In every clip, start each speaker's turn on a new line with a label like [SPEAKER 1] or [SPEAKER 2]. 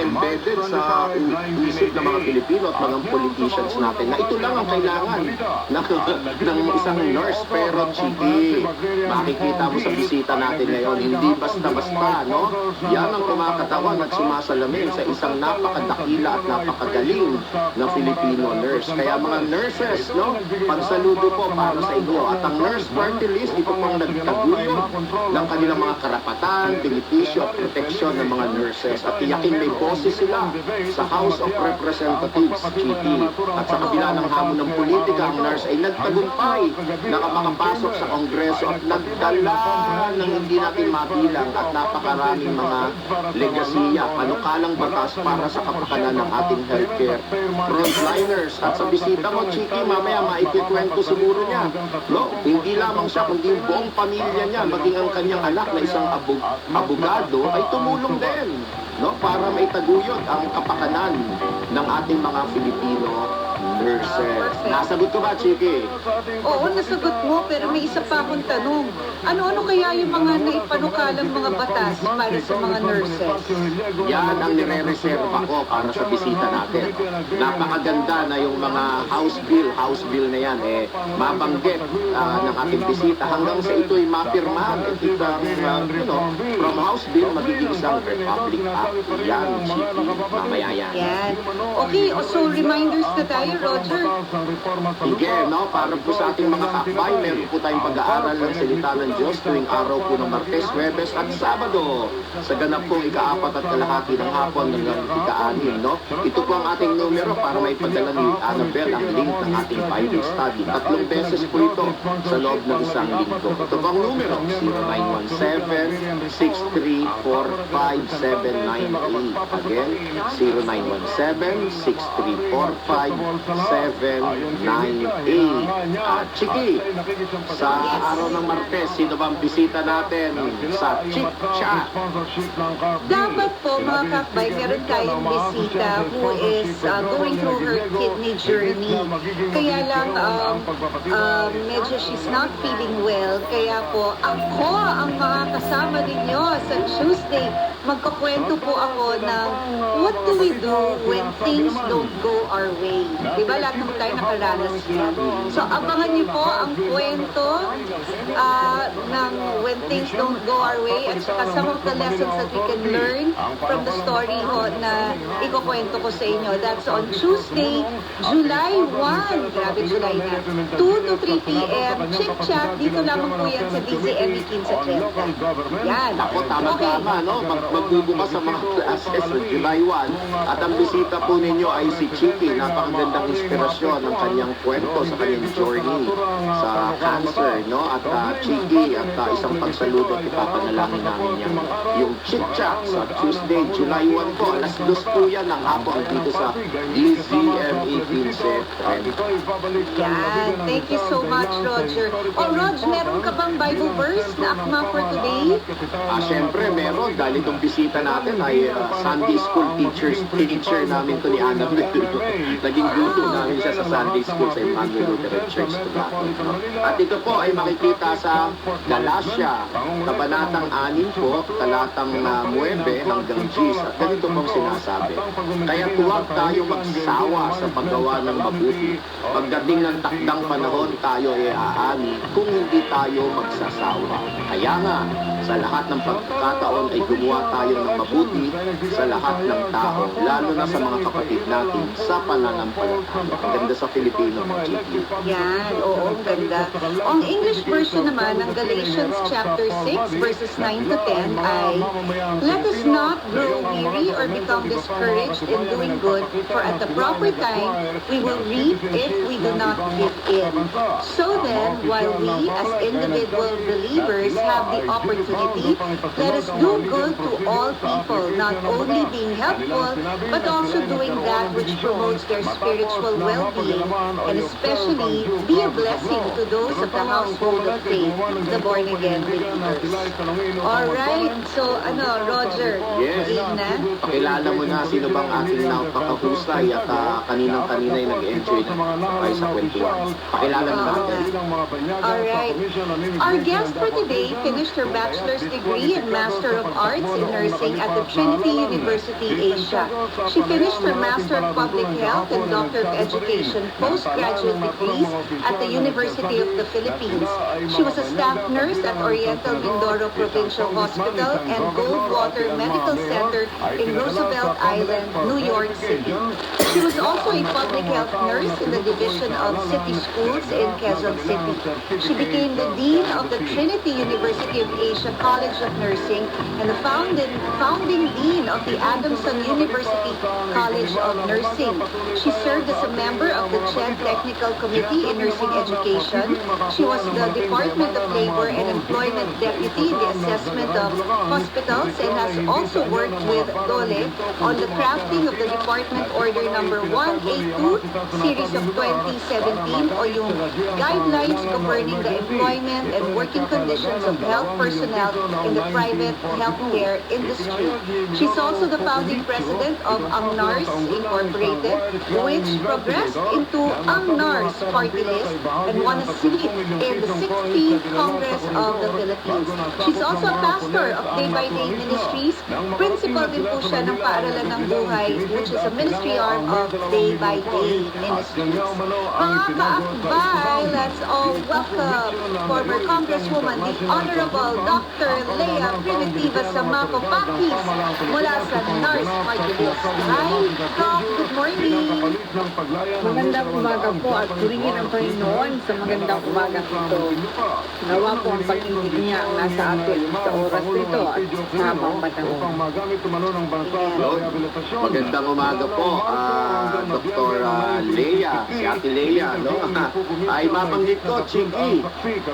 [SPEAKER 1] embedded sa isip ng mga Pilipino at mga politicians natin na ito lang ang kailangan ng isang nurse. Pero Chiki, makikita mo sa bisita natin ngayon, hindi basta-basta, no? Yan ang kumakatawan at sumasalamin sa isang napakadakila at napakagaling na Filipino nurse. Kaya mga nurses, no? Pagsaludo po para sa inyo. At ang nurse party list, ito pong nagtaguyod ng kanilang mga karapatan, benepisyo at proteksyon ng mga nurses. At tiyakin may boses sila sa House of Representatives, Chiki. At sa kabila ng hamon ng politika, ang nurse ay nagtagumpay na makapasok sa Kongreso at nagdala ng hindi natin mabilang at napakaraming mga legasiya, panukalang batas para sa kapakanan ng ating healthcare frontliners. At sa bisita mo, Chiki, mamaya maikikwento siguro niya, no? Hindi lamang siya, kundi yung buong pamilya niya, maging ang kanyang anak na isang abogado, ay tumulong din, no? Para maitaguyod ang kapakanan ng ating mga Filipino nurses. Nasagot ko ba, Chiki?
[SPEAKER 2] Oo, nasagot mo, pero may isa pa akong tanong. Ano-ano kaya yung mga naipanukalang mga batas para sa mga nurses?
[SPEAKER 1] Yan ang nire-reserve ko para sa bisita natin. Napakaganda na yung mga house bill na yan, mabanggit ng ating bisita hanggang sa ito'y mapirmahan. From house bill, magiging isang Republic Act. Yan, Chiki. Mamaya yan.
[SPEAKER 2] Yan. Okay, so reminders na tayo, Roger.
[SPEAKER 1] Sige, no? Para po sa ating mga kakbay, meron po tayong pag-aaral ng salita ng Diyos tuwing araw po ng Martes, Huwebes at Sabado. Sa ganap pong ika-4 at kalahati ng hapon hanggang ika-6, no? Ito po ang ating numero para may padala ni Annabelle ang link ng ating Bible study. 3 beses po ito sa loob ng isang linggo. Ito po ang numero, 0917-6345-798. Again, 0917-6345-798. Chiki, sa araw ng Martes, sino bang bisita natin sa Chick Chat?
[SPEAKER 2] Dapat po, mga kakbay, meron tayong bisita who is going through her kidney journey. Kaya lang, medyo she's not feeling well. Kaya po, ako ang makakasama ninyo sa Tuesday. Magkakwento po ako ng what do we do when things don't go our way. Diba? Lahat naman tayo nakaranas yan. So, abangan niyo po ang kwento ng when things don't go our way at saka some of the lessons that we can learn from the story ho na ikukwento ko sa inyo. That's on Tuesday, July 1. Grabe, July na. 2 to 3 p.m. Chick Chat. Dito lamang po yan sa DZME 1530. Yan.
[SPEAKER 1] Ako, tama-tama, no? Magbubukas sa mga classes ng July 1. At ang bisita po ninyo ay si Chiki. Napakagandang inspirasyon ng kanyang kwento sa kanyang journey sa cancer, no? At Chiki, at isang pagsaludo at ipapanalangin namin yung Chick Chat sa Tuesday, July 1 po. Alas 2 po yan ng hapon dito sa DZME 1530.
[SPEAKER 2] Yan. Thank you so much, Roger. Oh, Rog, meron ka bang Bible verse na akma for today?
[SPEAKER 1] Siyempre, meron. Dahil itong bisita natin ay Sunday school teacher namin to ni Annabelle. Naging gusto namin siya sa Sunday school sa Emmanuel Lutheran Church to natin. No? At ito po ay makikita sa Galatia, kabanatang 6 po, talatang 9 hanggang 10. At ganito pong sinasabi. Kaya huwag tayo magsawa sa paggawa ng mabuti. Pagdating ng takdang panahon, tayo ay aani kung hindi tayo magsasawa. Kaya nga, sa lahat ng pagkakataon ay gumawa tayo ng mabuti sa lahat ng tao, lalo na sa mga kapatid natin sa pananampalataya. Ang ganda sa Filipino, Chiki.
[SPEAKER 2] Yan, oo, ang ganda. Ang English version naman ng Galatians chapter 6 verses 9 to 10 ay, let us not grow weary or become discouraged in doing good, for at the proper time we will reap if we do not give in. So then, while we as individual believers have the opportunity, let us do good to all people, not only being helpful, but also doing that which promotes their spiritual well-being, and especially be a blessing to those of the household of faith, the born-again believers. Alright, so Roger,
[SPEAKER 1] Yes.
[SPEAKER 2] na?
[SPEAKER 1] Pakilala mo na sino bang ating napakahusay at kaninang-kanina ay nag-enjoy na tayo sa kwentuhan. Pakilala na natin.
[SPEAKER 2] Alright. Our guest for today finished her bachelor's bachelor's degree and Master of Arts in Nursing at the Trinity University, Asia. She finished her Master of Public Health and Doctor of Education postgraduate degrees at the University of the Philippines. She was a staff nurse at Oriental Mindoro Provincial Hospital and Goldwater Medical Center in Roosevelt Island, New York City. She was also a public health nurse in the Division of City Schools in Quezon City. She became the Dean of the Trinity University of Asia College of Nursing and the founding Dean of the Adamson University College of Nursing. She served as a member of the CHED Technical Committee in Nursing Education. She was the Department of Labor and Employment Deputy in the assessment of hospitals and has also worked with DOLE on the crafting of the Department Order Number 182, Series of 2017, o yung Guidelines Governing the Employment and Working Conditions of Health Personnel in the Private Healthcare Industry. She's also the founding president of AMNARS Incorporated, which progressed into AMNARS Party List and won a seat in the 60th Congress of the Philippines. She's also a pastor of Day by Day Ministries. Principal din po siya ng Paaralan ng Buhay, which is a ministry arm of Day by Day Ministries. Mga kaakbay, let's all welcome former Congresswoman, the Honorable Dr. Lea Primitiva Samaco Pakis mula sa NARS Party List. Hi, Doc. Good morning.
[SPEAKER 3] Magandang umaga po at purihin ang Panginoon sa magandang umaga ito. Nawa po ang pag-ibig niya ang nasa atin sa oras nito at sa habang panahon.
[SPEAKER 1] Magandang umaga po, Dr. Lea, si Ate Lea, no? Ay mabanggit ko, Chiki.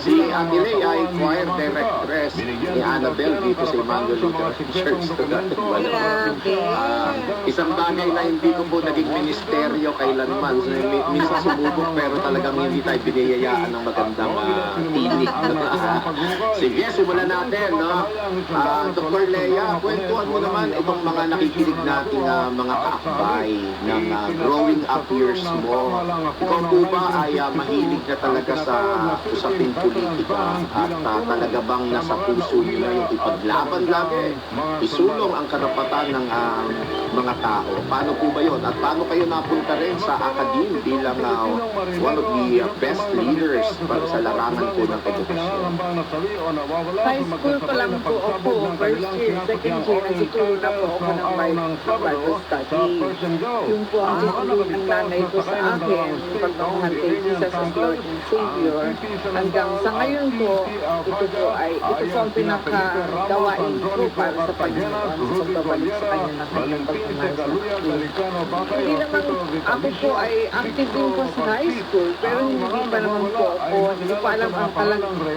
[SPEAKER 1] Si Ate Lea ay choir directress ni Annabelle dito sa Emmanuel Lutheran Church.
[SPEAKER 2] Grabe.
[SPEAKER 1] Isang bagay na hindi ko po naging ministeryo kailanman. Minsan sumubok pero talagang hindi tayo biniyayaan ng magandang tinig. Sige, simulan natin, no? Dr. Lea, kwentuhan mo naman itong mga nakikinig nating mga kaakbay ng growing up years mo. Ikaw po ba ay mahilig na talaga sa usaping politika at talaga bang nasa puso niyo na yung ipaglaban lagi, isulong ang karapatan ng mga tao? Paano po ba yun? At paano kayo napunta rin sa academe bilang one of the best leaders para sa larangan po ng edukasyon?
[SPEAKER 3] High school pa lang po ako, first year, second year, nagtuturo na po ako ng Bible study. Yung po ang titulo ng nanay ko sa akin, pagmamahal kay Jesus as Lord and Savior. Hanggang sa ngayon po, ito po ang pinakagawain ko para sa Panginoon sa pagbabalik sa kanya ng kanyang pagmamahal sa akin. Hindi naman ako po ay active din po sa high school, pero hindi pa naman po ako, hindi ko alam ang kalakaran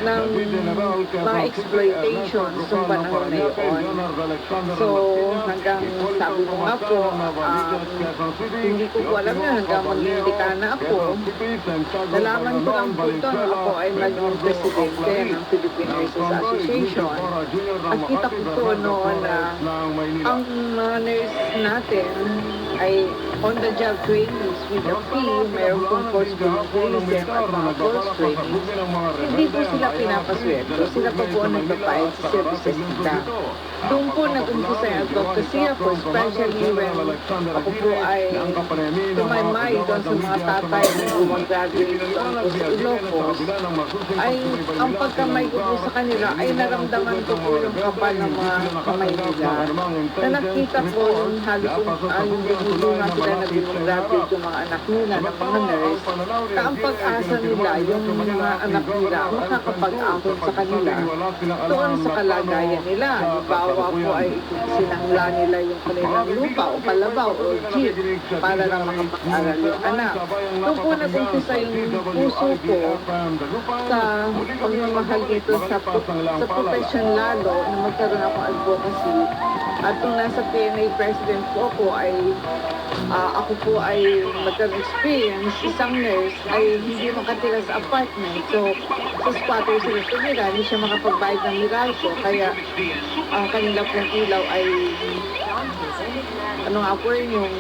[SPEAKER 3] ng mga exploitations ng panahon na yun. So, hanggang sabi ko nga po, hindi ko po alam yun hanggang mag-indika na ako. Nalaman ko lang po ito na ako ay naging presidente ng Philippine Nurses Association. At kita ko po noon na ang mga nurse natin ay on-the-job trainings with a fee, mayroon pong post-training tourism at mga course trainings. Hindi po sila pinapasweldo. Sila pa po ang nagpapayad sa services nila. Doon po nag-umpisa yung advocacy ako, especially when ako po ay tumaymay doon sa mga tatay na gumag-graduate doon po sa Ilocos, ay ang pagkamay ko po sa kanila ay naramdaman ko po yung kapal ng mga kamay nila. Na nakita ko yung halos yung binulungan sila na gumag-graduate yung mga anak nila ng mga nurse, na ang pag-asa nila, yung mga anak nila, makakapag-akon sa kanila doon sa kalagayan nila. Halimbawa po ay sinangla nila yung kanilang lupa o kalabaw o jeep para lang makapag-aral yung anak. Doon po nag-umpisa yung puso ko sa pagmamahal dito sa profession lalo na magkaroon ako advocacy. At nung nasa PNA president po ako po ay magka-experience, isang nurse ay hindi makatira sa apartment. So, sa squatter sila tumira, hindi siya makapagbayad ng Meralco. Kaya, ang kanila pong ilaw ay, ano nga po yung...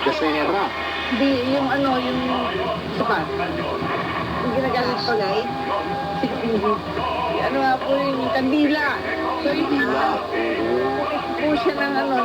[SPEAKER 1] Gasera.
[SPEAKER 3] Hindi, yung sukat. Yung ginagamit pag... ano nga po yung kandila. So, hindi
[SPEAKER 1] Kandila.
[SPEAKER 3] po siya ng ano,